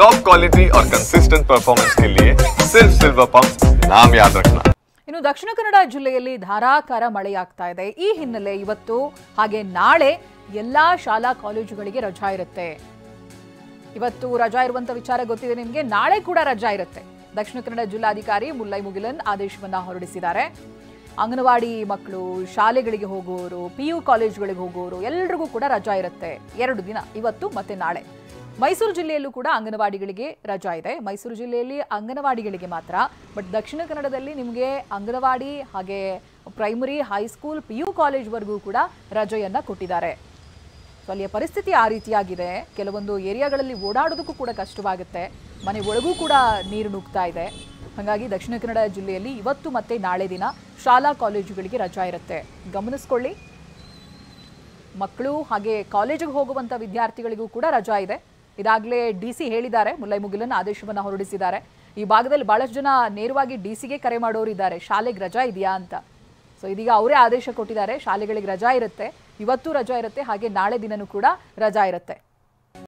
Top quality और consistent performance के लिए सिर्फ सिल्वर पंप नाम याद रखना। ಇನ್ನು ದಕ್ಷಿಣ ಕನ್ನಡ ಜಿಲ್ಲೆಯಲ್ಲಿ ಧಾರಾಕಾರ ಮಳೆಯಾಗ್ತಾ ಇದೆ. ಈ ಹಿನ್ನೆಲೆ ಇವತ್ತು ಹಾಗೆ ನಾಳೆ ಎಲ್ಲಾ ಶಾಲಾ ಕಾಲೇಜುಗಳಿಗೆ ರಜಾ ಇರುತ್ತೆ. ಇವತ್ತು ರಜಾ ಇರುವಂತ ವಿಚಾರ ಗೊತ್ತಿದೆ ನಿಮಗೆ. ನಾಳೆ ಕೂಡ ರಜಾ ಇರುತ್ತೆ. ದಕ್ಷಿಣ ಕನ್ನಡ ಜಿಲ್ಲಾಧಿಕಾರಿ ಮುಲ್ಲೈ ಮುಗಿಲನ್ ಆದೇಶವನ್ನ ಹೊರಡಿಸಿದ್ದಾರೆ. ಅಂಗನವಾಡಿ ಮಕ್ಕಳು, ಶಾಲೆಗಳಿಗೆ ಹೋಗುವವರು, PU ಕಾಲೇಜುಗಳಿಗೆ ಹೋಗುವವರು ಎಲ್ಲರಿಗೂ ಕೂಡ ರಜಾ ಇರುತ್ತೆ 2 ದಿನ, ಇವತ್ತು ಮತ್ತೆ ನಾಳೆ. ಮೈಸೂರು ಜಿಲ್ಲೆಯಲ್ಲೂ ಕೂಡ ಅಂಗನವಾಡಿಗಳಿಗೆ ರಜಾ ಇದೆ. ಮೈಸೂರು ಜಿಲ್ಲೆಯಲ್ಲಿ ಅಂಗನವಾಡಿಗಳಿಗೆ ಮಾತ್ರ, ಬಟ್ ದಕ್ಷಿಣ ಕನ್ನಡದಲ್ಲಿ ನಿಮಗೆ ಅಂಗನವಾಡಿ ಹಾಗೆ ಪ್ರೈಮರಿ, ಹೈಸ್ಕೂಲ್, PU ಕಾಲೇಜ್ವರೆಗೂ ಕೂಡ ರಜೆಯನ್ನ ಕೊಟ್ಟಿದ್ದಾರೆ. ಸೊ ಅಲ್ಲಿಯ ಪರಿಸ್ಥಿತಿ ಆ ರೀತಿಯಾಗಿದೆ. ಕೆಲವೊಂದು ಏರಿಯಾಗಳಲ್ಲಿ ಓಡಾಡೋದಕ್ಕೂ ಕೂಡ ಕಷ್ಟವಾಗುತ್ತೆ. ಮನೆ ಒಳಗೂ ಕೂಡ ನೀರು ನುಗ್ತಾ ಇದೆ. ಹಾಗಾಗಿ ದಕ್ಷಿಣ ಕನ್ನಡ ಜಿಲ್ಲೆಯಲ್ಲಿ ಇವತ್ತು ಮತ್ತೆ ನಾಳೆ ದಿನ ಶಾಲಾ ಕಾಲೇಜುಗಳಿಗೆ ರಜಾ ಇರುತ್ತೆ. ಗಮನಿಸ್ಕೊಳ್ಳಿ. ಮಕ್ಕಳು ಹಾಗೆ ಕಾಲೇಜಿಗೆ ಹೋಗುವಂಥ ವಿದ್ಯಾರ್ಥಿಗಳಿಗೂ ಕೂಡ ರಜಾ ಇದೆ. ಇದಾಗಲೇ DC ಹೇಳಿದ್ದಾರೆ, ಮುಲ್ಲೈ ಮುಗಿಲನ್ ಆದೇಶವನ್ನು ಹೊರಡಿಸಿದ್ದಾರೆ. ಈ ಭಾಗದಲ್ಲಿ ಬಹಳಷ್ಟು ಜನ ನೇರವಾಗಿ DCಗೆ ಕರೆ ಮಾಡೋರು ಇದ್ದಾರೆ, ಶಾಲೆಗೆ ರಜಾ ಇದೆಯಾ ಅಂತ. ಸೊ ಇದೀಗ ಅವರೇ ಆದೇಶ ಕೊಟ್ಟಿದ್ದಾರೆ, ಶಾಲೆಗಳಿಗೆ ರಜಾ ಇರುತ್ತೆ, ಇವತ್ತು ರಜಾ ಇರುತ್ತೆ, ಹಾಗೆ ನಾಳೆ ದಿನನೂ ಕೂಡ ರಜಾ ಇರುತ್ತೆ.